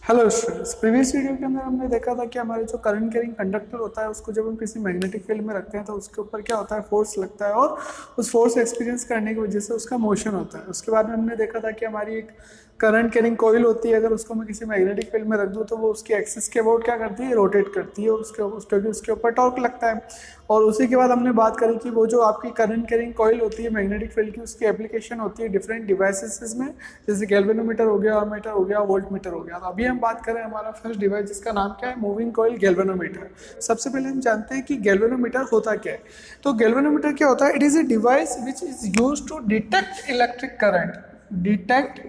Hello students, previous video के अंदर हमने देखा था कि हमारे जो करंट कैरिंग कंडक्टर होता है उसको जब हम किसी मैग्नेटिक फील्ड में रखते हैं तो उसके ऊपर क्या होता है, फोर्स लगता है और उस फोर्स एक्सपीरियंस करने की वजह से उसका मोशन होता है। उसके बाद में हमने देखा था कि हमारी एक करंट कैरिंग कॉइल होती है, अगर उसको मैं किसी मैग्नेटिक फील्ड में रख दूँ तो वो उसकी एक्सिस के अबाउट क्या करती है, रोटेट करती है और उसके ऊपर टॉर्क लगता है। और उसी के बाद हमने बात करी कि वो जो आपकी करंट कैरिंग कॉइल होती है मैग्नेटिक फील्ड की, उसकी एप्लीकेशन होती है डिफरेंट डिवाइसेस में, जैसे गैल्वेनोमीटर हो गया, अमीटर हो गया, वोल्ट मीटर हो गया। तो अभी हम बात करें हमारा फर्स्ट डिवाइस जिसका नाम क्या है, मूविंग कॉइल गैल्वेनोमीटर। सबसे पहले हम जानते हैं कि गैल्वेनोमीटर होता क्या है। तो गैल्वेनोमीटर क्या होता है, it is a device which is used to detect electric current, detect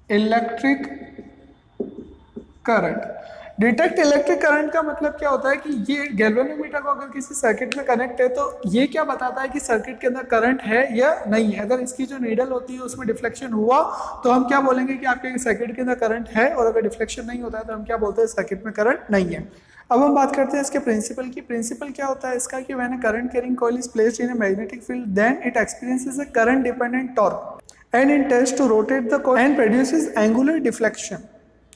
electric current. Detect electric current का मतलब क्या होता है कि ये गैल्वेनोमीटर को अगर किसी सर्किट में कनेक्ट है तो ये क्या बताता है कि सर्किट के अंदर करंट है या नहीं है। अगर इसकी जो नीडल होती है उसमें डिफ्लेक्शन हुआ तो हम क्या बोलेंगे कि आपके सर्किट के अंदर करंट है, और अगर डिफ्लेक्शन नहीं होता है तो हम क्या बोलते हैं, सर्किट में करंट नहीं है। अब हम बात करते हैं इसके प्रिंसिपल की। प्रिंसिपल क्या होता है इसका कि when a current carrying coil is placed in a magnetic field then it experiences a current dependent torque and it tends to rotate the coil and produces angular deflection।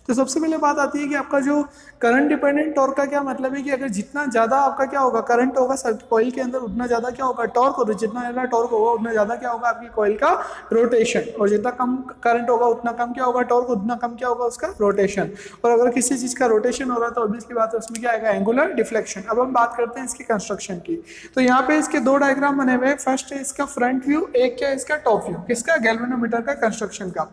तो सबसे पहले बात आती है कि आपका जो करंट डिपेंडेंट टॉर्क का क्या मतलब है कि अगर जितना ज्यादा आपका क्या होगा करंट होगा कॉइल के अंदर, उतना ज्यादा क्या होगा टॉर्क, और जितना ज्यादा टॉर्क होगा उतना ज्यादा क्या होगा आपकी कॉइल का रोटेशन, और जितना कम करंट होगा उतना कम क्या होगा टॉर्क, उतना कम क्या होगा उसका रोटेशन। और अगर किसी चीज का रोटेशन हो रहा है तो ऑब्वियसली बात है उसमें क्या आएगा, एंगुलर डिफ्लेक्शन। अब हम बात करते हैं इसकी कंस्ट्रक्शन की। तो यहाँ पे इसके दो डायग्राम बने हुए हैं। फर्स्ट है इसका फ्रंट व्यू, एक क्या है इसका टॉप व्यू, किसका, गैल्वेनोमीटर का कंस्ट्रक्शन का।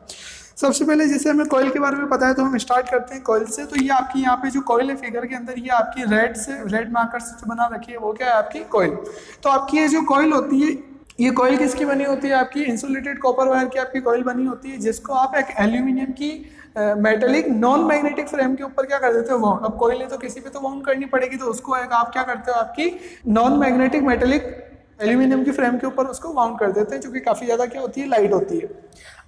सबसे पहले जैसे हमें कॉइल के बारे में पता है तो हम स्टार्ट करते हैं कॉइल से। तो ये आपकी यहाँ पे जो कॉइल है फिगर के अंदर, ये आपकी रेड मार्कर से जो बना रखी है वो क्या है, आपकी कॉइल। तो आपकी ये जो कॉइल होती है, ये कॉइल किसकी बनी होती है, आपकी इंसुलेटेड कॉपर वायर की आपकी कॉइल बनी होती है, जिसको आप एक एल्यूमिनियम की मेटेलिक नॉन मैग्नेटिक फ्रेम के ऊपर क्या कर देते हो, वाउंड। अब कॉइल है तो किसी पे तो वाउंड करनी पड़ेगी, तो उसको एक आप क्या करते हो, आपकी नॉन मैग्नेटिक मेटेलिक एल्यूमिनियम की फ्रेम के ऊपर उसको माउंट कर देते हैं, जो कि काफी ज्यादा क्या होती है, लाइट होती है।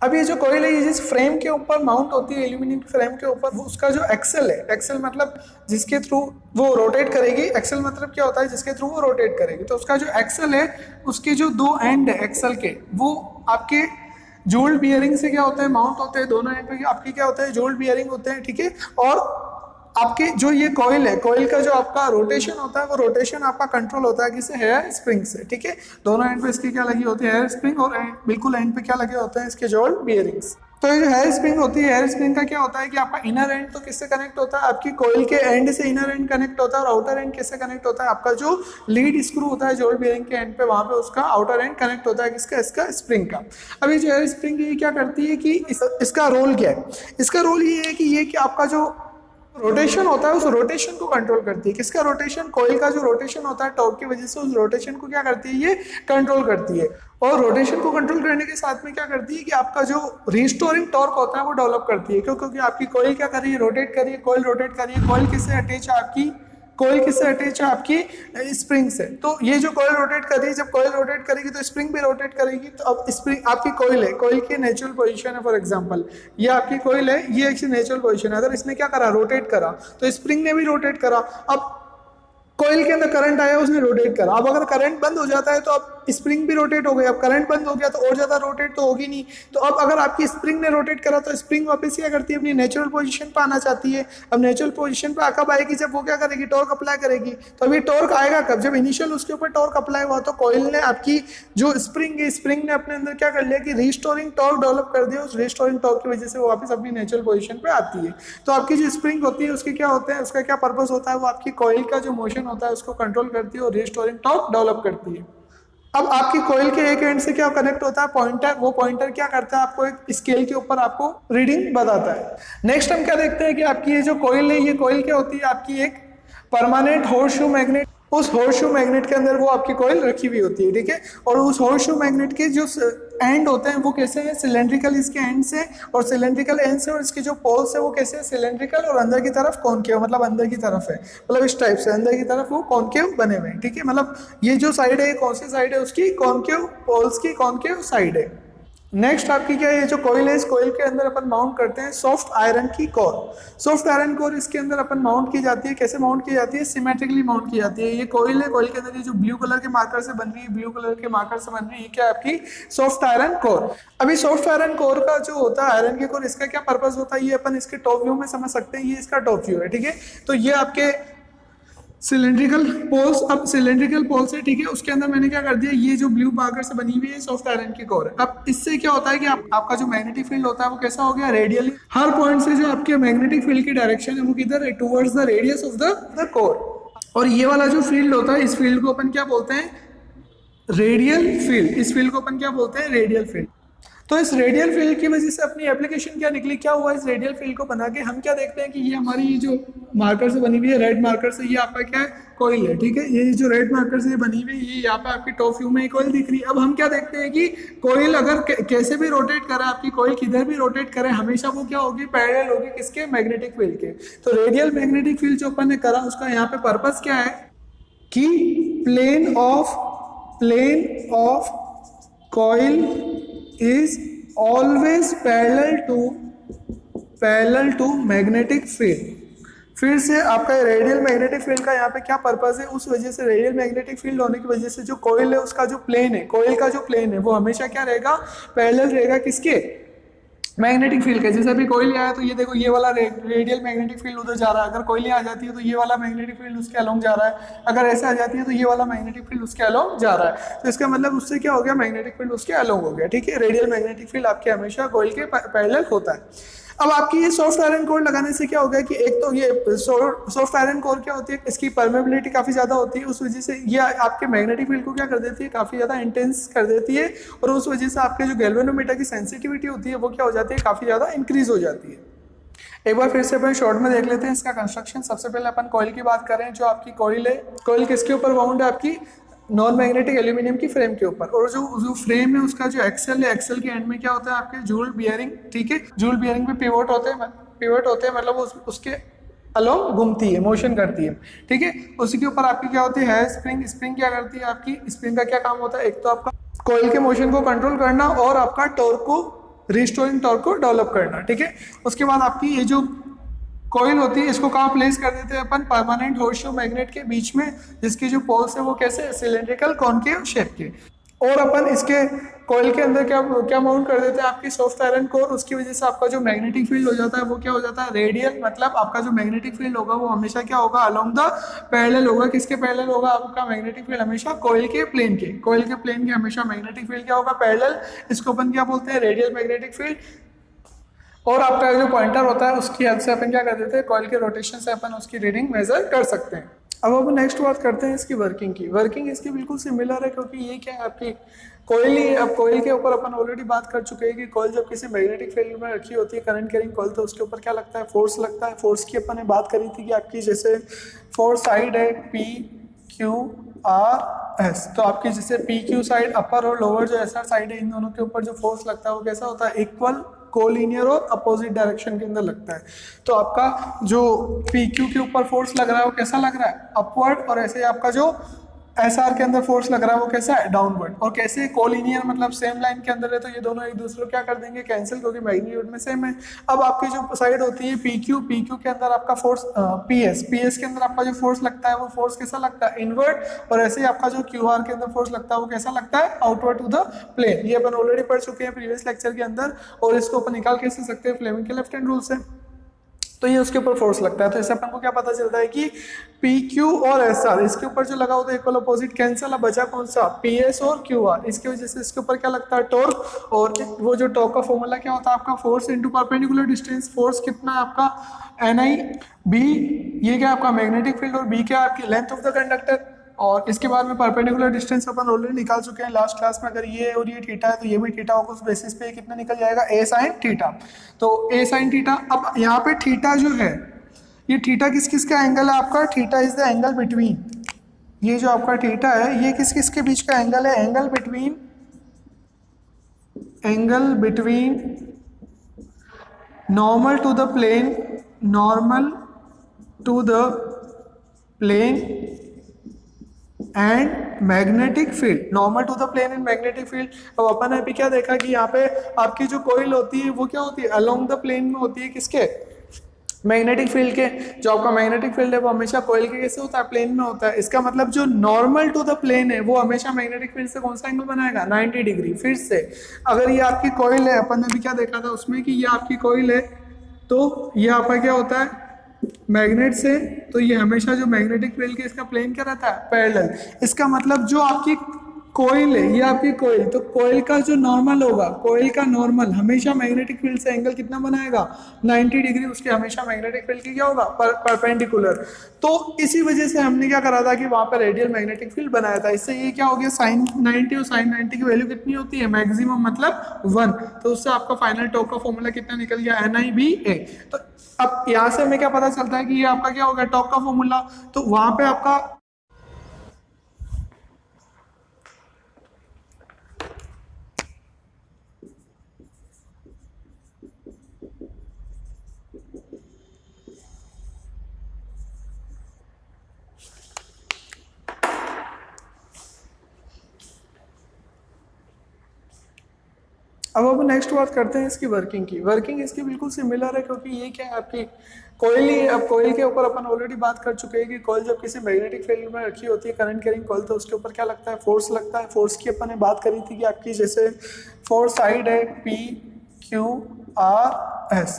अब ये जो कॉइल है ये जिस फ्रेम के ऊपर माउंट होती है, एल्यूमिनियम की फ्रेम के ऊपर, वो उसका जो एक्सेल है, एक्सेल मतलब जिसके थ्रू वो रोटेट करेगी, एक्सेल मतलब क्या होता है, जिसके थ्रू वो रोटेट करेगी। तो उसका जो एक्सेल है उसके जो दो एंड है एक्सेल के, वो आपके जोल्ड बियरिंग से क्या होते हैं, माउंट होते हैं। दोनों एंड पे आपकी क्या होता है, जोल्ड बियरिंग होते हैं, ठीक है। और आपके जो ये कॉइल है, कॉइल का जो आपका रोटेशन होता है वो रोटेशन आपका कंट्रोल होता है किससे, हेयर स्प्रिंग से, ठीक है। दोनों एंड पे इसकी क्या लगी होती है, हेयर स्प्रिंग, और बिल्कुल एंड पे क्या लगे होते हैं, इसके जोल्ड बियरिंग्स। तो ये जो हेयर स्प्रिंग होती है, हेयर स्प्रिंग का क्या होता है कि आपका इनर एंड तो किससे कनेक्ट होता है, आपकी कॉइल के एंड से इनर एंड कनेक्ट होता है, और आउटर एंड किससे कनेक्ट होता है, आपका जो लीड स्क्रू होता है जोल्ड बियरिंग के एंड पे, वहां पे उसका आउटर एंड कनेक्ट होता है किसका, इसका स्प्रिंग का। अब ये जो हेयर स्प्रिंग ये क्या करती है कि इसका रोल क्या है, इसका रोल ये है कि ये कि आपका जो रोटेशन होता है उस रोटेशन को कंट्रोल करती है। किसका रोटेशन, कॉइल का जो रोटेशन होता है टॉर्क की वजह से, उस रोटेशन को क्या करती है, ये कंट्रोल करती है। और रोटेशन को कंट्रोल करने के साथ में क्या करती है कि आपका जो रिस्टोरिंग टॉर्क होता है वो डेवलप करती है। क्यों, क्योंकि आपकी कॉइल क्या कर रही है, रोटेट कर रही है, कॉइल रोटेट कर रही है। कॉइल किससे अटैच है, आपकी कॉइल किससे अटैच है, आपकी स्प्रिंग से। तो ये जो कॉइल रोटेट कर रही है, जब कॉइल रोटेट करेगी तो स्प्रिंग भी रोटेट करेगी। तो अब स्प्रिंग आपकी कॉइल है, कॉइल की नेचुरल पोजीशन है, फॉर एग्जांपल ये आपकी कॉइल है, ये एक नेचुरल पोजीशन है। अगर इसने क्या करा, रोटेट करा, तो स्प्रिंग ने भी रोटेट करा। अब कॉइल के अंदर करंट आया, उसने रोटेट करा। अब अगर करंट बंद हो जाता है तो अब स्प्रिंग भी रोटेट हो गई। अब करंट बंद हो गया तो और ज्यादा रोटेट तो होगी नहीं। तो अब अगर आपकी स्प्रिंग ने रोटेट करा तो स्प्रिंग वापस क्या करती है, अपनी नेचुरल पोजीशन पे आना चाहती है। अब नेचुरल पोजीशन पे कब आएगी, जब वो क्या करेगी, टॉर्क अप्लाई करेगी। तो अभी टॉर्क आएगा कब, जब इनिशियल उसके ऊपर टॉर्क अप्लाई हुआ तो कॉइल ने आपकी जो स्प्रिंग है, स्प्रिंग ने अपने अंदर क्या कर लिया कि रिस्टोरिंग टॉर्क डेवलप कर दिया। उस रिस्टोरिंग टॉर्क की वजह से वो वापस अपनी नेचुरल पोजीशन पे आती है। तो आपकी जो स्प्रिंग होती है उसकी क्या होता है, उसका क्या पर्पस होता है, वो आपकी कॉइल का जो मोशन होता है उसको कंट्रोल करती है और रिस्टोरिंग टॉर्क डेवलप करती है। अब आपकी कॉइल के एक एंड से क्या कनेक्ट होता है, पॉइंटर। वो पॉइंटर क्या करता है, आपको एक स्केल के ऊपर आपको रीडिंग बताता है। नेक्स्ट हम क्या देखते हैं कि आपकी ये जो कॉइल है, ये कॉइल क्या होती है, आपकी एक परमानेंट हॉर्सशू मैग्नेट। उस हॉर्सशू मैग्नेट के अंदर वो आपकी कॉइल रखी हुई होती है, ठीक है। और उस हॉर्सशू मैग्नेट के जो एंड होते हैं वो कैसे हैं, सिलेंड्रिकल इसके एंड से, और सिलेंड्रिकल एंड से, और इसके जो पोल्स है वो कैसे है, सिलेंड्रिकल, और अंदर की तरफ कॉनकेव, मतलब अंदर की तरफ है, मतलब इस टाइप से अंदर की तरफ वो कॉनकेव बने हुए हैं, ठीक है। मतलब ये जो साइड है, कौन सी साइड है उसकी, कॉनकेव पोल्स की कॉनकेव साइड है। नेक्स्ट आपकी क्या है, ये जो कोयल है, इस कोयल के अंदर अपन माउंट करते हैं सॉफ्ट आयरन की कोर। सॉफ्ट आयरन कोर इसके अंदर अपन माउंट की जाती है। कैसे माउंट की जाती है? सिमेट्रिकली माउंट की जाती है। ये कोयल है, कोयल के अंदर ये जो ब्लू कलर के मार्कर से बन रही है, ब्लू कलर के मार्कर से बन रही है, ये क्या है आपकी सॉफ्ट आयरन कोर। अभी सॉफ्ट आयरन कोर का जो होता है आयरन के कोर, इसका क्या पर्पज होता है ये अपन इसके टॉप व्यू में समझ सकते हैं। ये इसका टॉप व्यू है, ठीक है। तो ये आपके सिलेंड्रिकल पोल्स, अब सिलेंड्रिकल पोल्स है, ठीक है। उसके अंदर मैंने क्या कर दिया, ये जो ब्लू मार्कर से बनी हुई है सॉफ्ट आयरन की कोर है। अब इससे क्या होता है कि आपका जो मैग्नेटिक फील्ड होता है वो कैसा हो गया, रेडियली। हर पॉइंट से जो आपके मैग्नेटिक फील्ड की डायरेक्शन है वो किधर है, towards the radius of the core. और ये वाला जो फील्ड होता है, इस फील्ड को अपन क्या बोलते हैं, रेडियल फील्ड। इस फील्ड को अपन क्या बोलते हैं, रेडियल फील्ड। तो इस रेडियल फील्ड की वजह से अपनी एप्लीकेशन क्या निकली, क्या हुआ, इस रेडियल फील्ड को बना के हम क्या देखते हैं कि ये हमारी जो मार्कर से बनी हुई है, रेड मार्कर से, ये आपका क्या है, कोयल है, ठीक है। ये जो रेड मार्कर से बनी हुई है, ये यहाँ पे आपकी टॉप व्यू में कोयल दिख रही है। अब हम क्या देखते हैं कि कोयल अगर कैसे भी रोटेट करे, आपकी कोयल किधर भी रोटेट करे, हमेशा वो क्या होगी, पैरेलल होगी किसके, मैग्नेटिक फील्ड के। तो रेडियल मैग्नेटिक फील्ड जो अपन ने करा, उसका यहाँ पे पर्पस क्या है कि plane of coil is always parallel to magnetic field। फिर से आपका रेडियल मैग्नेटिक फील्ड का यहाँ पे क्या पर्पस है, उस वजह से रेडियल मैग्नेटिक फील्ड होने की वजह से जो कोयल है उसका जो प्लेन है, कोयल का जो प्लेन है वो हमेशा क्या रहेगा, पैरेलल रहेगा किसके, मैग्नेटिक फील्ड के। जैसे अभी कोयल आया तो ये देखो, ये वाला रेडियल मैग्नेटिक फील्ड उधर जा रहा है। अगर कोयल आ जाती है तो ये वाला मैग्नेटिक फील्ड उसके अलोंग जा रहा है। अगर ऐसे आ जाती है तो ये वाला मैग्नेटिक फील्ड उसके अलोंग जा रहा है। तो इसका मतलब उससे क्या हो गया, मैग्नेटिक फील्ड उसके अलोंग हो गया, ठीक है। रेडियल मैग्नेटिक फील्ड आपके हमेशा कोयल के पैरेलल होता है। अब आपकी ये सॉफ्ट आयरन कोर लगाने से क्या हो गया कि एक तो ये सॉफ्ट आयरन कोर क्या होती है, इसकी परमेबिलिटी काफी ज्यादा होती है। उस वजह से ये आपके मैग्नेटिक फील्ड को क्या कर देती है, काफी ज्यादा इंटेंस कर देती है। और उस वजह से आपके जो गैल्वेनोमीटर की सेंसिटिविटी होती है वो क्या हो जाती है, काफी ज्यादा इंक्रीज हो जाती है। एक बार फिर से अपन शॉर्ट में देख लेते हैं इसका कंस्ट्रक्शन। सबसे पहले अपन कॉइल की बात करें। जो आपकी कॉइल है, कॉइल किसके ऊपर बाउंड है, आपकी नॉन मैग्नेटिक एल्यूमिनियम की फ्रेम के ऊपर। और जो फ्रेम है उसका जो एक्सेल है, एक्सेल के एंड में क्या होता है, आपके जूल बियरिंग, ठीक है। जूल बियरिंग पे पिवोट होते हैं, मतलब उसके अलोंग घूमती है, मोशन करती है, ठीक है। उसी के ऊपर आपकी क्या होती है, स्प्रिंग क्या करती है, आपकी स्प्रिंग का क्या काम होता है, एक तो आपका कॉइल के मोशन को कंट्रोल करना और आपका टॉर्क को, रिस्टोरिंग टॉर्क को डेवलप करना, ठीक है। उसके बाद आपकी ये जो कॉइल होती है, इसको कहाँ प्लेस कर देते हैं अपन, परमानेंट होर्सशू मैग्नेट के बीच में, जिसकी जो पोल्स है वो कैसे, सिलेंड्रिकल कॉनकेव शेप के। और अपन इसके कॉइल के अंदर क्या माउंट कर देते हैं, आपकी सॉफ्ट आयरन कोर। उसकी वजह से आपका जो मैग्नेटिक फील्ड हो जाता है वो क्या हो जाता है, रेडियल। मतलब आपका जो मैग्नेटिक फील्ड होगा वो हमेशा क्या होगा, अलोंग द पैरेलल होगा। किसके पैरेलल होगा, आपका मैग्नेटिक फील्ड हमेशा कोयल के प्लेन के हमेशा मैग्नेटिक फील्ड क्या होगा, पैरेलल। इसको अपन क्या बोलते हैं, रेडियल मैग्नेटिक फील्ड। और आपका जो पॉइंटर होता है उसकी हेल्प से अपन क्या कर देते हैं, कॉइल के रोटेशन से अपन उसकी रीडिंग मेजर कर सकते हैं। अब अपन नेक्स्ट बात करते हैं इसकी वर्किंग की। वर्किंग इसकी बिल्कुल सिमिलर है, क्योंकि ये क्या है, आपकी कॉइल ही है। अब कॉइल के ऊपर अपन ऑलरेडी बात कर चुके हैं कि कॉइल जब किसी मैग्नेटिक फील्ड में रखी होती है, करंट कैरिंग कॉइल, तो उसके ऊपर क्या लगता है, फोर्स लगता है। फोर्स की अपन ने बात करी थी कि आपकी जैसे फोर्स साइड है PQRS, तो आपकी जैसे PQ साइड अपर और लोअर जो SR साइड है, इन दोनों के ऊपर जो फोर्स लगता है वो कैसा होता है, इक्वल, कोलिनियर और अपोजिट डायरेक्शन के अंदर लगता है। तो आपका जो PQ के ऊपर फोर्स लग रहा है वो कैसा लग रहा है, अपवर्ड। और ऐसे आपका जो SR के अंदर फोर्स लग रहा है वो कैसा है, डाउनवर्ड। और कैसे, कोलिनियर, मतलब सेम लाइन के अंदर है, तो ये दोनों एक दूसरे को क्या कर देंगे, कैंसिल, क्योंकि मैग्नीट्यूड में सेम है। अब आपकी जो साइड होती है PQ के अंदर आपका फोर्स PS के अंदर आपका जो फोर्स लगता है वो फोर्स कैसा लगता है, इनवर्ड। और ऐसे ही आपका जो QR के अंदर फोर्स लगता है वो कैसा लगता है, आउटवर्ड टू द प्लेन। ये अपन ऑलरेडी पढ़ चुके हैं प्रीवियस लेक्चर के अंदर। और इसको अपन निकाल कैसे सकते हैं, फ्लेमिंग के लेफ्ट हैंड रूल से। तो ये उसके ऊपर फोर्स लगता है। तो इससे अपन को क्या पता चलता है कि PQ और SR इसके ऊपर जो लगा होता है इक्वल अपोजिट, कैंसल। अब बचा कौन सा, PS और QR। इसकी वजह से इसके ऊपर क्या लगता है, टॉर्क। और वो जो टॉर्क का फॉर्मूला क्या होता है, आपका force into perpendicular distance. Force कितना है आपका NI/B, ये क्या आपका मैग्नेटिक फील्ड, और B क्या आपकी लेंथ ऑफ द कंडक्टर। और इसके बाद में परपेंडिकुलर डिस्टेंस अपन ऑलरेडी निकाल चुके हैं लास्ट क्लास में। अगर ये और ये थीटा है तो ये भी थीटा होगा, उस बेसिस पे कितना निकल जाएगा, A sin थीटा। तो A sin थीटा। अब यहाँ पे थीटा जो है, ये थीटा किस किस का एंगल है, आपका theta is the angle between, ये जो आपका थीटा है ये किस किस के बीच का एंगल है, angle between normal to the plane and magnetic field normal to the plane in magnetic field. अब अपन ने अभी क्या देखा कि यहाँ पे आपकी जो कोइल होती है वो क्या होती है, अलोंग द प्लेन में होती है, किसके, मैग्नेटिक फील्ड के। जो आपका मैग्नेटिक फील्ड है वो हमेशा कोइल के कैसे होता है, प्लेन में होता है। इसका मतलब जो नॉर्मल टू द प्लेन है वो हमेशा मैग्नेटिक फील्ड से कौन सा एंगल बनाएगा, 90 डिग्री। फिर से अगर ये आपकी कोइल है, अपन ने भी क्या देखा था उसमें कि ये आपकी कोइल है, तो ये आपका क्या होता है मैग्नेट से, तो ये हमेशा जो मैग्नेटिक फील्ड के इसका प्लेन क्या रहता है, पैरेलल। इसका मतलब जो आपकी कोइल है, ये आपकी कोइल, तो कोइल का जो नॉर्मल होगा, कोइल का नॉर्मल हमेशा मैग्नेटिक फील्ड से एंगल कितना बनाएगा, 90 डिग्री। उसके हमेशा मैग्नेटिक फील्ड की क्या होगा, परपेंडिकुलर। तो इसी वजह से हमने क्या करा था कि वहां पर रेडियल मैग्नेटिक फील्ड बनाया था। इससे ये क्या हो गया, साइन 90 और साइन 90 की वैल्यू कितनी होती है, मैक्सिमम मतलब 1। तो उससे आपका फाइनल टॉर्क का फॉर्मूला कितना निकल गया, NIBA। तो अब यहाँ से हमें क्या पता चलता है कि ये आपका क्या होगा, टॉर्क का फॉर्मूला। तो वहां पे आपका अब अब नेक्स्ट बात करते हैं इसकी वर्किंग की। वर्किंग इसकी बिल्कुल सिमिलर है, क्योंकि ये क्या है आपकी कोयल ही है। अब कोयल के ऊपर अपन ऑलरेडी बात कर चुके हैं कि कोयल जब किसी मैग्नेटिक फील्ड में रखी होती है, करंट कैरिंग कोयल, तो उसके ऊपर क्या लगता है, फोर्स लगता है। फोर्स की अपन ने बात करी थी कि आपकी जैसे फोर्स साइड है PQRS,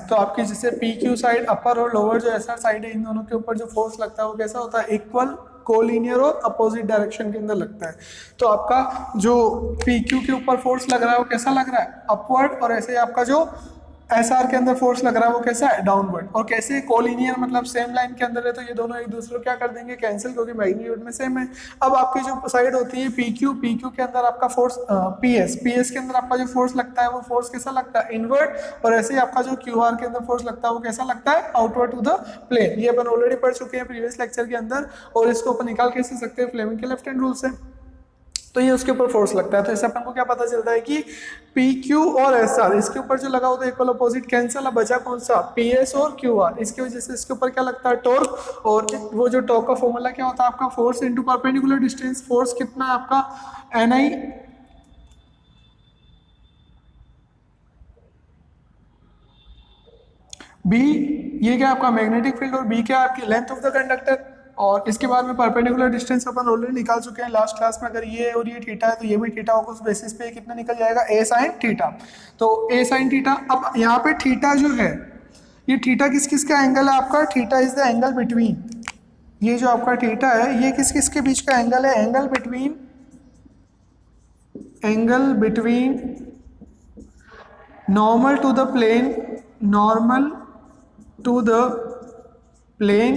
तो आपकी जैसे PQ साइड अपर और लोअर जो SR साइड है, इन दोनों के ऊपर जो फोर्स लगता है वो कैसा होता है, इक्वल, कोलिनियर और अपोजिट डायरेक्शन के अंदर लगता है। तो आपका जो PQ के ऊपर फोर्स लग रहा है वो कैसा लग रहा है, अपवर्ड, और ऐसे आपका जो SR के अंदर फोर्स लग रहा है वो कैसा है, डाउनवर्ड। और कैसे, कोलिनियर मतलब सेम लाइन के अंदर है, तो ये दोनों एक दूसरे को क्या कर देंगे, कैंसिल, क्योंकि मैग्नीट्यूड में सेम है। अब आपकी जो साइड होती है PQ के अंदर आपका फोर्स PS के अंदर आपका जो फोर्स लगता है वो फोर्स कैसा लगता है, इनवर्ड। और ऐसे ही आपका जो QR के अंदर फोर्स लगता है वो कैसा लगता है, आउटवर्ड टू द प्लेन। ये अपन ऑलरेडी पढ़ चुके हैं प्रीवियस लेक्चर के अंदर, और इसको अपन निकाल कैसे सकते हैं, फ्लेमिंग के लेफ्ट हैंड रूल से। तो ये उसके ऊपर फोर्स लगता है। तो इससे अपन को क्या पता चलता है कि PQ और SR इसके ऊपर जो लगा होता है इक्वल अपोजिट, कैंसिल। अब बचा कौन सा, PS और QR। इसकी वजह से इसके ऊपर क्या लगता है, टॉर्क। और वो जो टॉर्क का फॉर्मूला क्या होता है आपका, force into perpendicular distance. Force कितना है आपका, NI B, ये क्या आपका मैग्नेटिक फील्ड, और B क्या आपकी लेंथ ऑफ द कंडक्टर। और इसके बाद में परपेंडिकुलर डिस्टेंस अपन ऑलरेडी निकाल चुके हैं लास्ट क्लास में। अगर ये और ये थीटा है तो ये भी थीटा होगा, उस बेसिस पे कितना निकल जाएगा, A sin थीटा। तो A sin थीटा। अब यहाँ पे थीटा जो है, ये थीटा किस किस का एंगल है आपका, theta is the angle between, ये जो आपका थीटा है ये किस किस के बीच का एंगल है, angle between normal to the plane, normal to the plane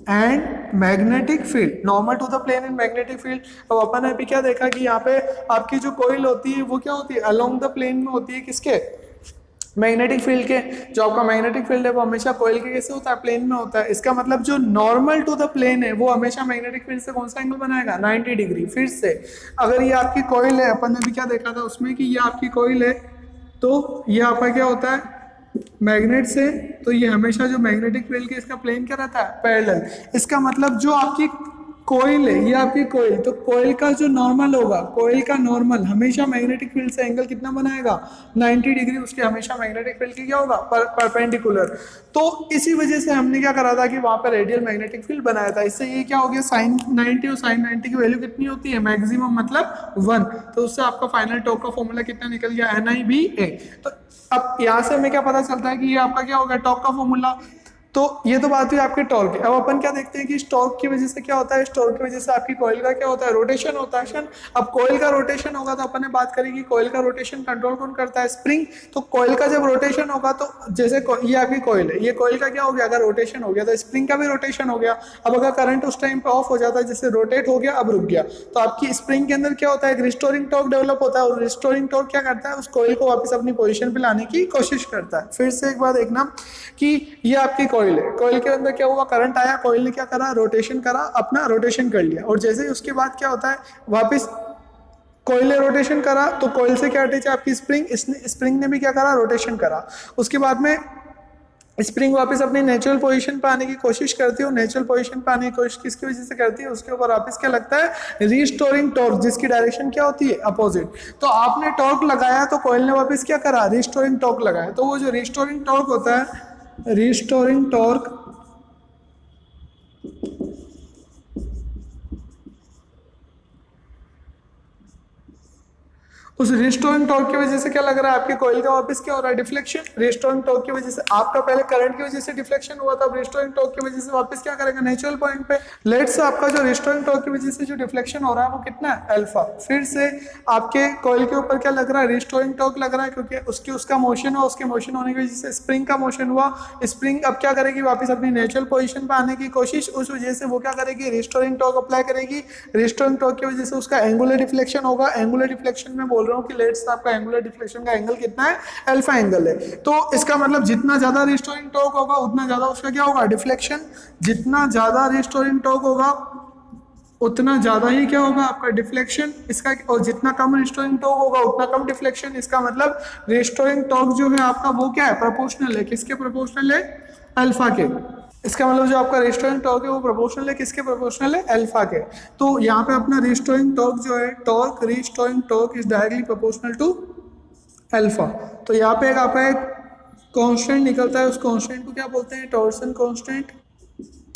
and magnetic field, normal to the plane and magnetic field. अब अपन ने अभी क्या देखा कि यहाँ पे आपकी जो कोइल होती है वो क्या होती है, अलोंग द प्लेन में होती है, किसके, मैग्नेटिक फील्ड के। जो आपका मैग्नेटिक फील्ड है वो हमेशा कोइल के कैसे होता है, प्लेन में होता है। इसका मतलब जो नॉर्मल टू द प्लेन है वो हमेशा मैग्नेटिक फील्ड से कौन सा एंगल बनाएगा, 90 डिग्री। फिर से अगर ये आपकी कोइल है, अपन ने अभी क्या देखा था उसमें कि ये आपकी कोइल है, तो ये आपका क्या होता है, मैग्नेट से, तो ये हमेशा जो मैग्नेटिक फील्ड के इसका प्लेन क्या रहता है, पैरेलल। इसका मतलब जो आपकी कोइल है, ये आपकी कोइल, तो कोइल का जो नॉर्मल होगा, कोइल का नॉर्मल हमेशा मैग्नेटिक फील्ड से एंगल कितना बनाएगा, 90 डिग्री। उसके हमेशा मैग्नेटिक फील्ड की क्या होगा, परपेंडिकुलर। तो इसी वजह से हमने क्या करा था कि वहां पर रेडियल मैग्नेटिक फील्ड बनाया था। इससे ये क्या हो गया, साइन 90 और साइन 90 की वैल्यू कितनी होती है, मैक्सिमम मतलब 1। तो उससे आपका फाइनल टॉर्क का फॉर्मूला कितना निकल गया, NIBA। तो अब यहाँ से हमें क्या पता चलता है कि ये आपका क्या होगा, टॉर्क का फॉर्मूला। तो ये तो बात हुई आपके टॉर्क की। अब अपन क्या देखते हैं कि इस टॉर्क की वजह से क्या होता है, इस टॉर्क की वजह से आपकी कॉइल का क्या होता है, रोटेशन होता है। अब कॉइल का रोटेशन होगा तो अपन ने बात करी कि कॉइल का रोटेशन कंट्रोल कौन करता है, स्प्रिंग। तो कॉइल का जब रोटेशन होगा तो जैसे ये आपकी कॉइल है, ये कॉइल का क्या हो गया, अगर रोटेशन हो गया तो स्प्रिंग का भी रोटेशन हो गया। अब अगर करंट उस टाइम पे ऑफ हो जाता है, जैसे रोटेट हो गया अब रुक गया, तो आपकी स्प्रिंग के अंदर क्या होता है, रिस्टोरिंग टॉर्क डेवलप होता है। और रिस्टोरिंग टॉर्क क्या करता है, उस कॉइल को वापस अपनी पोजीशन पे लाने की कोशिश करता है। फिर से एक बार देखना कि ये आपकी कॉइल है, कॉइल के अंदर क्या हुआ, करंट आया, कॉइल ने क्या करा, रोटेशन करा, अपना रोटेशन कर लिया। और जैसे ही उसके बाद क्या होता है, वापस कॉइल ने रोटेशन करा, तो कॉइल से क्या अटैच है आपकी स्प्रिंग, इसने स्प्रिंग ने भी क्या करा, रोटेशन करा। उसके बाद में स्प्रिंग वापस अपनी नेचुरल पोजीशन पे आने की कोशिश करती है, नेचुरल पोजीशन पे आने की कोशिश किसकी वजह से करती है, उसके ऊपर वापस क्या लगता है, रीस्टोरिंग टॉर्क, जिसकी डायरेक्शन क्या होती है, अपोजिट। तो आपने टॉर्क लगाया तो कॉइल ने वापस क्या करा, रीस्टोरिंग टॉर्क लगाया। तो वो जो रीस्टोरिंग टॉर्क होता है, रीस्टोरिंग टॉर्क उस रिस्टोरिंग टॉर्क की वजह से क्या लग रहा है, आपके कॉइल का वापस क्या हो रहा है, डिफ्लेक्शन। रिस्टोरिंग टॉर्क की वजह से आपका पहले करंट की वजह से डिफ्लेक्शन हुआ था, अब रिस्टोरिंग टॉर्क की वजह से वापस क्या करेगा, नेचुरल पॉइंट पे। लेट से आपका जो रिस्टोरिंग टॉर्क की वजह से जो डिफ्लेक्शन हो रहा है वो कितना है, अल्फा। फिर से आपके कॉइल के ऊपर क्या लग रहा है, रिस्टोरिंग टॉर्क लग रहा है, क्योंकि उसका मोशन हुआ, उसके मोशन होने की वजह से स्प्रिंग का मोशन हुआ। स्प्रिंग अब क्या करेगी, वापस अपनी नेचुरल पोजिशन पे आने की कोशिश, उस वजह से वो क्या करेगी, रिस्टोरिंग टॉर्क अप्लाई करेगी। रिस्टोरिंग टॉर्क की वजह से उसका एंगुलर डिफ्लेक्शन होगा। एंगुलर डिफ्लेक्शन में बोल रहा हूँ कि लेट से आपका एंगुलर डिफ्लेक्शन का एंगल कितना है, अल्फा एंगल है। तो इसका मतलब जितना ज्यादा रिस्टोरिंग टॉर्क होगा उतना ज्यादा उसका क्या होगा, डिफ्लेक्शन। जितना ज्यादा रिस्टोरिंग टॉर्क होगा उतना ज्यादा ही क्या होगा, आपका डिफ्लेक्शन इसका। और जितना कम रिस्टोरिंग टॉर्क होगा उतना कम डिफ्लेक्शन। इसका मतलब रिस्टोरिंग टॉर्क जो है आपका वो क्या है, प्रोपोर्शनल है, किसके प्रोपोर्शनल है, अल्फा के। इसका मतलब जो आपका रिस्टोरिंग टॉर्क है वो प्रोपोर्शनल है, किसके प्रोपोर्शनल है, अल्फा के। तो यहाँ पे अपना रिस्टोरिंग टॉर्क जो है, torque restoring torque is directly proportional to alpha. तो यहाँ पे एक आपका एक कांस्टेंट निकलता है, उस कांस्टेंट को क्या बोलते हैं, टॉर्सन कांस्टेंट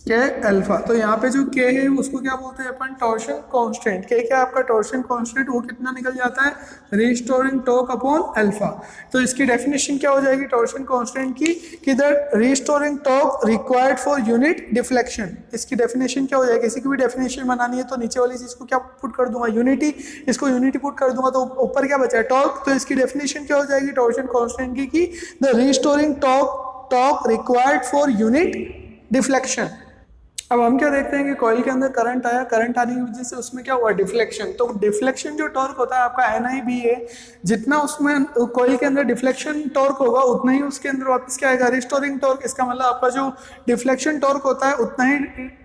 के अल्फा। तो यहाँ पे जो के है उसको क्या बोलते हैं अपन, टॉर्शन कांस्टेंट। के क्या आपका टॉर्शन कांस्टेंट, वो कितना निकल जाता है, रिस्टोरिंग टॉर्क अपॉन अल्फा। तो इसकी डेफिनेशन क्या हो जाएगी टॉर्शन कांस्टेंट की, कि the restoring torque required for unit deflection. इसकी डेफिनेशन क्या हो जाएगी, किसी की भी डेफिनेशन बनानी है तो नीचे वाली चीज को क्या पुट कर दूंगा, यूनिटी। इसको यूनिटी पुट कर दूंगा तो ऊपर क्या बचा है, टॉर्क। तो इसकी डेफिनेशन क्या हो जाएगी टॉर्शन कांस्टेंट की, कि the restoring torque required for unit deflection. अब हम क्या देखते हैं कि कॉइल के अंदर करंट आया, करंट आने की वजह से उसमें क्या हुआ, डिफ्लेक्शन। तो डिफ्लेक्शन जो टॉर्क होता है आपका NIBA, जितना उसमें कॉइल के अंदर डिफ्लेक्शन टॉर्क होगा उतना ही उसके अंदर वापस क्या आएगा, रिस्टोरिंग टॉर्क। इसका मतलब आपका जो डिफ्लेक्शन टॉर्क होता है उतना ही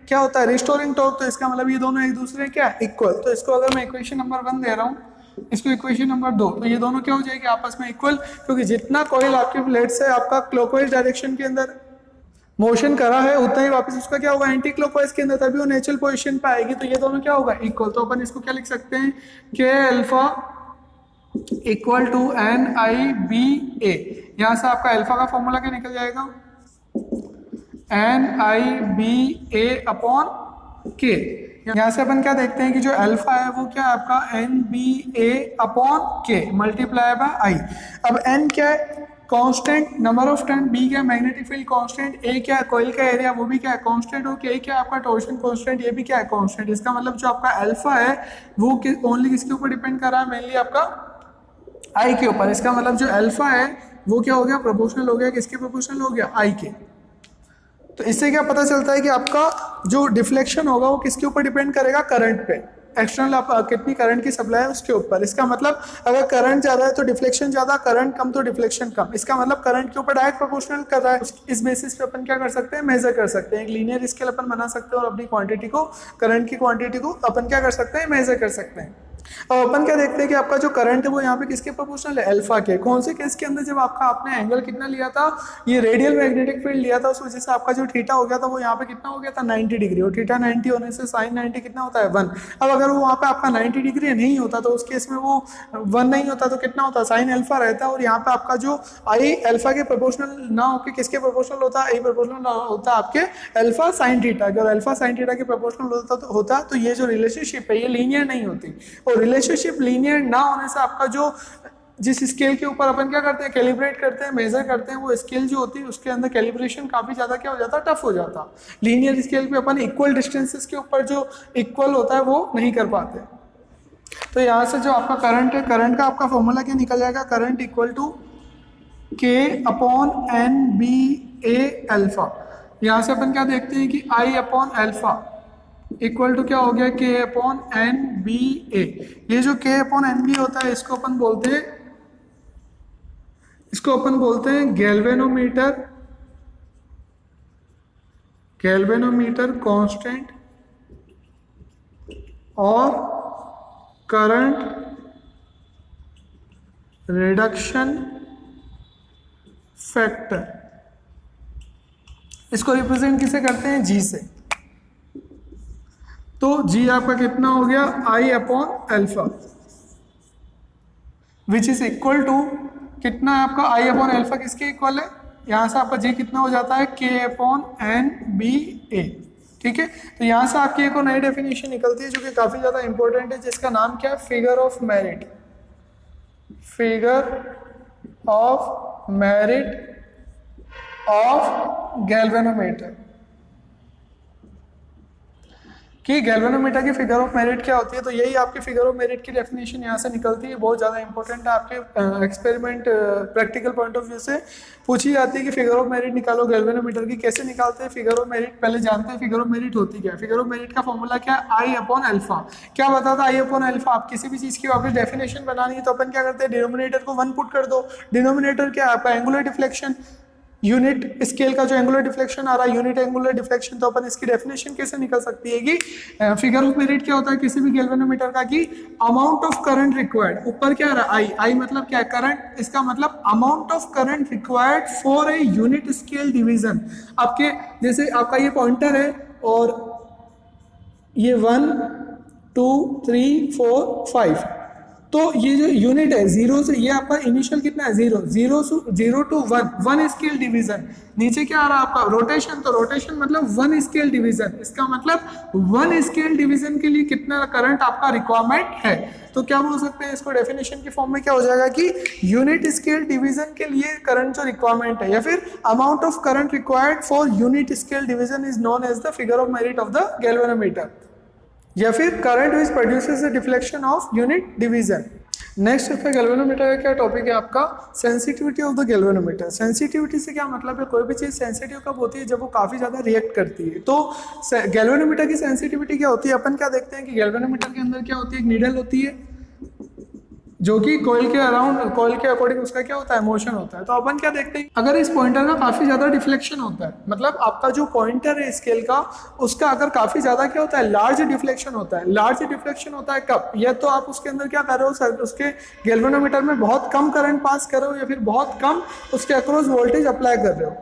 क्या होता है, रिस्टोरिंग टॉर्क। तो इसका मतलब ये दोनों एक दूसरे क्या इक्वल। तो इसको अगर मैं इक्वेशन नंबर 1 दे रहा हूँ, इसको इक्वेशन नंबर 2, तो ये दोनों क्या हो जाएगी आपस में इक्वल, क्योंकि जितना कॉइल आपके प्लेट से आपका क्लॉकवाइज डायरेक्शन के अंदर मोशन करा है उतना ही वापस उसका क्या होगा, एंटी क्लॉकवाइज के अंदर, तभी वो नेचुरल पोजीशन पे आएगी। तो ये दोनों क्या होगा, इक्वल। तो अपन इसको क्या लिख सकते हैं, के अल्फा इक्वल टू NIBA। यहां से आपका अल्फा का फॉर्मूला क्या निकल जाएगा, NIBA अपॉन के। यहाँ से अपन क्या देखते हैं कि जो अल्फा है वो क्या है आपका NBA upon K multiply by I. अब N क्या है, constant number of turn, B क्या मैग्नेटिक फील्ड कांस्टेंट, ए क्या है कॉइल का एरिया वो भी क्या है कांस्टेंट, और के क्या है आपका टॉर्शन कांस्टेंट, ये भी क्या है कांस्टेंट। इसका मतलब जो आपका अल्फा है वो ओनली किसके ऊपर डिपेंड कर रहा है, मेनली आपका आई के ऊपर। इसका मतलब जो अल्फा है वो क्या हो गया, प्रोपोर्शनल हो गया, किसके प्रोपोर्शनल हो गया, आई के। तो इससे क्या पता चलता है कि आपका जो डिफ्लेक्शन होगा वो किसके ऊपर डिपेंड करेगा, करंट पे। एक्सटर्नल आप कितनी करंट की सप्लाई है उसके ऊपर। इसका मतलब अगर करंट ज्यादा है तो डिफ्लेक्शन ज्यादा, करंट कम तो डिफ्लेक्शन कम। इसका मतलब करंट के ऊपर डायरेक्ट प्रोपोर्शनल कर रहा है। इस बेसिस पे अपन क्या कर सकते हैं, मेजर कर सकते हैं। एक लीनियर स्केल अपन बना सकते हैं और अपनी क्वांटिटी को, करंट की क्वांटिटी को अपन क्या कर सकते हैं, मेजर कर सकते हैं। अब अपन क्या देखते हैं कि आपका जो करंट है वो यहाँ पे किसके प्रोपोर्शनल है, अल्फा के। कौन से केस के अंदर, जब आपका आपने एंगल कितना लिया था, ये रेडियल मैग्नेटिक फील्ड लिया था, उस वजह से आपका जो थीटा हो गया था वो यहाँ पे कितना हो गया था, 90 डिग्री। और थीटा 90 होने से साइन 90 कितना होता है, 1। अब अगर वो वहाँ पे आपका 90 डिग्री नहीं होता तो उस केस में वो 1 नहीं होता तो कितना होता, साइन अल्फा रहता है। और यहाँ पे आपका जो आई अल्फा के प्रोपोर्शनल ना होकर किसके प्रोपोर्शनल होता है, आई प्रोपोर्शनल होता है आपके अल्फा साइन थीटा। अगर अल्फा साइन थीटा के प्रोपोर्शनल होता तो ये जो रिलेशनशिप है ये लीनियर नहीं होती। और रिलेशनशिप लीनियर ना होने से आपका जो जिस स्केल के ऊपर अपन क्या करते हैं, कैलिब्रेट करते हैं, मेजर करते हैं, वो स्केल जो होती है उसके अंदर कैलिब्रेशन काफी ज्यादा क्या हो जाता है, टफ हो जाता। लीनियर स्केल पे अपन इक्वल डिस्टेंसेस के ऊपर जो इक्वल होता है वो नहीं कर पाते। तो यहाँ से जो आपका करंट है, करंट का आपका फॉर्मूला क्या निकल जाएगा, current equal to K upon NBA alpha. यहाँ से अपन क्या देखते हैं कि I upon alpha equal to क्या हो गया, के अपॉन NBA। ये जो के अपॉन NBA होता है इसको अपन बोलते हैं गैल्वेनोमीटर कांस्टेंट और करंट रिडक्शन फैक्टर। इसको रिप्रेजेंट किसे करते हैं, जी से। तो जी आपका कितना हो गया, I upon alpha, which is equal to कितना है आपका, आई अपॉन अल्फा किसके इक्वल है, यहां से आपका जी कितना हो जाता है, के अपॉन एन बी ए। ठीक है, तो यहां से आपकी एक और नई डेफिनेशन निकलती है जो कि काफी ज्यादा इंपॉर्टेंट है, जिसका नाम क्या है, figure of merit. Figure of merit of galvanometer, कि गैल्वेनोमीटर की फिगर ऑफ मेरिट क्या होती है। तो यही आपकी फिगर ऑफ मेरिट की डेफिनेशन यहाँ से निकलती है, बहुत ज़्यादा इंपॉर्टेंट है, आपके experiment practical point of view से पूछी जाती है कि फिगर ऑफ मेरिट निकालो गैल्वेनोमीटर की। कैसे निकालते हैं फिगर ऑफ मेरिट, पहले जानते हैं फिगर ऑफ मेरिट होती क्या है। फिगर ऑफ मेरिट का फॉर्मूला क्या है, आई अपॉन अल्फा। क्या बताता है आई अपॉन अल्फा, आप किसी भी चीज़ की वापस डेफिनेशन बनानी है तो अपन क्या करते हैं, डिनोमिनेटर को 1 पुट कर दो। डिनोमिनेटर क्या है आपका, एंगुलर डिफ्लेक्शन, यूनिट स्केल का जो एंगुलर डिफ्लेक्शन आ रहा है, यूनिट एंगुलर डिफ्लेक्शन। तो अपन इसकी डेफिनेशन कैसे निकल सकती है कि फिगर ऑफ मेरिट क्या होता है किसी भी गैल्वेनोमीटर का, कि अमाउंट ऑफ करंट रिक्वायर्ड, ऊपर क्या आ रहा है आई, आई मतलब क्या है, करंट, इसका मतलब amount of current required for a unit scale division. आपके जैसे आपका ये पॉइंटर है और ये 1 2 3 4 5, तो ये जो यूनिट है जीरो से, ये आपका इनिशियल कितना है, zero to one scale division. नीचे क्या आ रहा है आपका, रोटेशन, तो रोटेशन मतलब 1 स्केल डिवीजन, इसका मतलब 1 स्केल डिवीजन के लिए कितना करंट आपका रिक्वायरमेंट है। तो क्या बोल सकते हैं इसको, डेफिनेशन की फॉर्म में क्या हो जाएगा कि यूनिट स्केल डिवीजन के लिए करंट जो रिक्वायरमेंट है, या फिर amount of current required for unit scale division is known as the figure of merit of the galvanometer, या फिर current which produces the deflection of unit division. Next है galvanometer का क्या टॉपिक है आपका, sensitivity of the galvanometer. Sensitivity से क्या मतलब है, कोई भी चीज सेंसिटिव कब होती है, जब वो काफी ज्यादा रिएक्ट करती है। तो गैल्वेनोमीटर की सेंसिटिविटी क्या होती है, अपन क्या देखते हैं कि गैल्वेनोमीटर के अंदर क्या होती है, एक नीडल होती है जो कि कॉइल के अराउंड, कॉइल के अकॉर्डिंग उसका क्या होता है, मोशन होता है। तो अपन क्या देखते हैं, अगर इस पॉइंटर का काफी ज्यादा डिफ्लेक्शन होता है, मतलब आपका जो पॉइंटर है स्केल का, उसका अगर काफी ज्यादा क्या होता है, लार्ज डिफ्लेक्शन होता है। लार्ज डिफ्लेक्शन होता है कब, या तो आप उसके अंदर क्या कर रहे हो, सर उसके गैल्वेनोमीटर में बहुत कम करंट पास कर रहे हो, या फिर बहुत कम उसके अक्रॉस वोल्टेज अप्लाई कर रहे हो।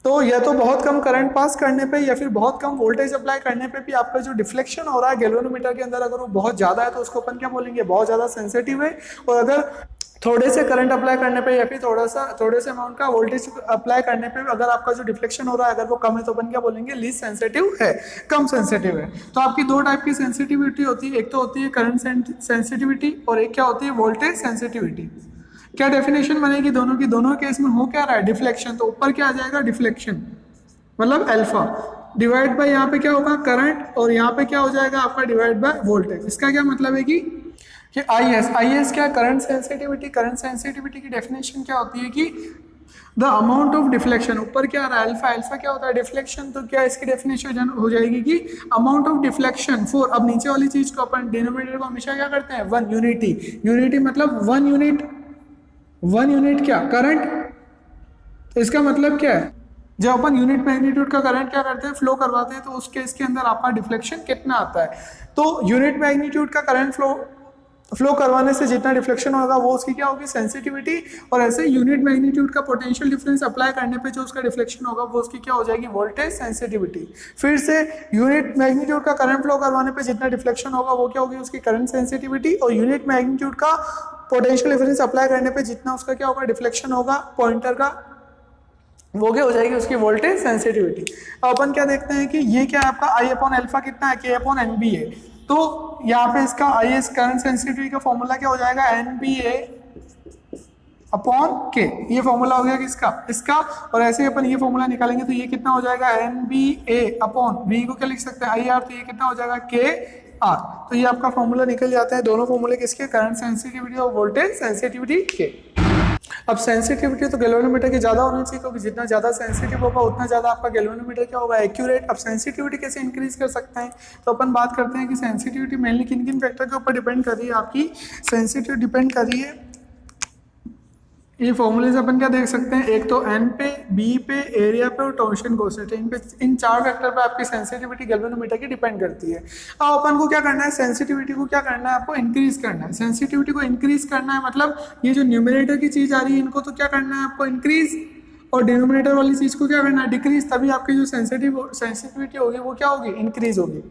तो या तो बहुत कम करंट पास करने पे या फिर बहुत कम वोल्टेज अप्लाई करने पे भी आपका जो डिफ्लेक्शन हो रहा है गैल्वेनोमीटर के अंदर, अगर वो बहुत ज्यादा है तो उसको अपन क्या बोलेंगे, बहुत ज्यादा सेंसिटिव है। और अगर थोड़े से करंट अप्लाई करने पे या फिर थोड़े से अमाउंट का वोल्टेज अप्लाई करने पे अगर आपका जो डिफ्लेक्शन हो रहा है अगर वो कम है तो अपन क्या बोलेंगे, लीस्ट सेंसिटिव है, कम सेंसिटिव है। तो आपकी दो टाइप की सेंसिटिविटी होती है, एक तो होती है करंट सेंसिटिविटी और एक क्या होती है, वोल्टेज सेंसिटिविटी। क्या डेफिनेशन बनेगी दोनों की, दोनों केस में हो क्या रहा है, डिफ्लेक्शन। तो ऊपर क्या आ जाएगा, डिफ्लेक्शन मतलब अल्फा डिवाइड बाय यहाँ पे क्या होगा, करंट, और यहाँ पे क्या हो जाएगा आपका डिवाइड बाय वोल्टेज। इसका क्या मतलब है कि आई एस क्या, करंट सेंसिटिविटी। करंट सेंसिटिविटी की डेफिनेशन क्या होती है कि द अमाउंट ऑफ डिफ्लेक्शन, ऊपर क्या आ रहा है अल्फा, अल्फा क्या होता है, डिफ्लेक्शन। तो क्या इसकी डेफिनेशन हो जाएगी कि अमाउंट ऑफ डिफ्लेक्शन फॉर, अब नीचे वाली चीज को अपन डिनोमिनेटर को हमेशा क्या करते हैं, 1 यूनिटी। यूनिटी मतलब 1 यूनिट, 1 यूनिट क्या, करंट। तो इसका मतलब क्या है, जब अपन यूनिट मैग्नीट्यूड का करंट क्या करते हैं, फ्लो करवाते हैं, तो उस केस के अंदर आपका डिफ्लेक्शन कितना आता है। तो यूनिट मैग्नीट्यूड का करंट फ्लो करवाने से जितना डिफ्लेक्शन होगा वो उसकी क्या होगी, सेंसिटिविटी। और ऐसे यूनिट मैग्नीट्यूड का पोटेंशियल डिफरेंस अप्लाई करने पे जो उसका डिफ्लेक्शन होगा वो उसकी क्या हो जाएगी, वोल्टेज सेंसिटिविटी। फिर से यूनिट मैग्नीट्यूड का करंट फ्लो करवाने पे जितना डिफ्लेक्शन होगा वो क्या होगी, उसकी करंट सेंसिटिविटी। और यूनिट मैग्नीट्यूड का पोटेंशियल डिफरेंस अप्लाई करने पे जितना उसका क्या होगा, डिफ्लेक्शन होगा पॉइंटर का, वो क्या हो जाएगी, उसकी वोल्टेज सेंसिटिविटी। अब अपन क्या देखते हैं कि ये क्या है आपका आई अपॉन अल्फा कितना है, के अपॉन एन बी है। तो यहाँ पे इसका आई एस करंट सेंसिटिविटी का फॉर्मूला क्या हो जाएगा, एन बी ए अपॉन के। ये फॉर्मूला हो गया किसका, इसका। और ऐसे ही अपन ये फॉर्मूला निकालेंगे तो ये कितना हो जाएगा, N B A upon V को क्या लिख सकते हैं, आई आर। तो ये कितना हो जाएगा, के आर। तो ये आपका फॉर्मूला निकल जाते हैं, दोनों फॉर्मूले किसके, करंट सेंसिटिविटी और वोल्टेज सेंसिटिविटी के। अब सेंसिटिविटी तो गैल्वेनोमीटर की ज्यादा होनी चाहिए, क्योंकि जितना ज्यादा सेंसिटिव होगा उतना ज्यादा आपका गैल्वेनोमीटर क्या होगा, एक्यूरेट। अब सेंसिटिविटी कैसे इंक्रीज कर सकते हैं, तो अपन बात करते हैं कि सेंसिटिविटी मेनली किन किन फैक्टर के ऊपर डिपेंड कर रही है। आपकी सेंसिटिविटी डिपेंड कर रही है, ये फॉर्मूले से अपन क्या देख सकते हैं, एक तो एन पे, बी पे, एरिया पे और टॉर्शन कोएफिशिएंट पे, इन 4 फैक्टर पे आपकी सेंसिटिविटी गैल्वेनोमीटर की डिपेंड करती है। अब अपन को क्या करना है, सेंसिटिविटी को क्या करना है, आपको इंक्रीज करना है। सेंसिटिविटी को इंक्रीज करना है मतलब ये जो न्यूमरेटर की चीज आ रही है इनको तो क्या करना है आपको, इंक्रीज। और डिनोमिनेटर वाली चीज को क्या करना है, डिक्रीज, तभी आपकी जो सेंसिटिविटी होगी वो क्या होगी, इंक्रीज होगी।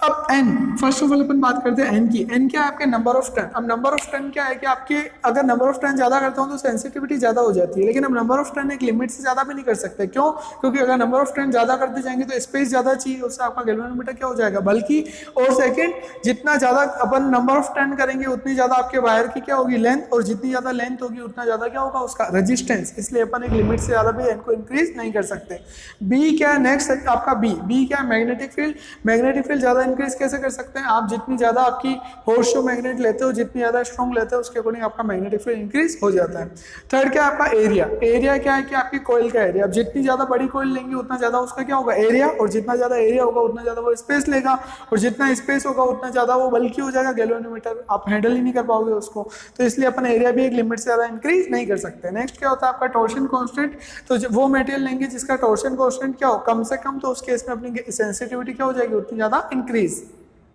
अब एन, फर्स्ट ऑफ ऑल अपन बात करते हैं एन की। एन क्या है, आपके नंबर ऑफ टर्न। अब नंबर ऑफ टर्न क्या है कि आपके अगर नंबर ऑफ टर्न ज्यादा करता हूं तो सेंसिटिविटी ज्यादा हो जाती है, लेकिन अब नंबर ऑफ टर्न एक लिमिट से ज्यादा भी नहीं कर सकते। क्यों? क्योंकि अगर नंबर ऑफ टर्न ज्यादा करते जाएंगे तो स्पेस ज्यादा चाहिए, उससे आपका गैल्वेनोमीटर क्या हो जाएगा, बल्कि। और सेकंड, जितना ज्यादा अपन नंबर ऑफ टर्न करेंगे उतनी ज्यादा आपके वायर की क्या होगी, लेंथ, और जितनी ज्यादा लेंथ होगी उतना ज्यादा क्या होगा उसका रेजिस्टेंस। इसलिए अपन एक लिमिट से ज्यादा भी एन को इंक्रीज नहीं कर सकते। बी क्या है नेक्स्ट आपका, बी क्या है, मैग्नेटिक फील्ड। मैग्नेटिक फील्ड ज्यादा इंक्रीज कैसे कर सकते हैं आप, जितनी ज्यादा आपकी हॉर्सशू मैग्नेट लेते हो, जितनी ज्यादा स्ट्रॉन्ग लेते हो, उसके अकॉर्डिंग आपका मैग्नेटिक फील्ड इंक्रीज हो जाता है। थर्ड क्या है आपका एरिया। एरिया क्या है कि आपकी कॉइल का एरिया। अब जितनी ज्यादा बड़ी कॉइल लेंगे उतना ज्यादा उसका क्या होगा, एरिया, और जितना ज्यादा एरिया होगा उतना ज्यादा वो स्पेस लेगा, और जितना स्पेस होगा उतना ज्यादा वो बल्कि हो जाएगा गैल्वेनोमीटर, आप हैंडल ही नहीं कर पाओगे उसको। तो इसलिए अपन एरिया भी एक लिमिट से ज्यादा इंक्रीज नहीं कर सकते। नेक्स्ट क्या होता है आपका टॉर्शन कांस्टेंट। तो वो मटेरियल लेंगे जिसका टॉर्शन कांस्टेंट क्या हो, कम से कम, तो उस केस में अपनी सेंसिटिविटी क्या हो जाएगी, उतनी ज्यादा इंक्रीज।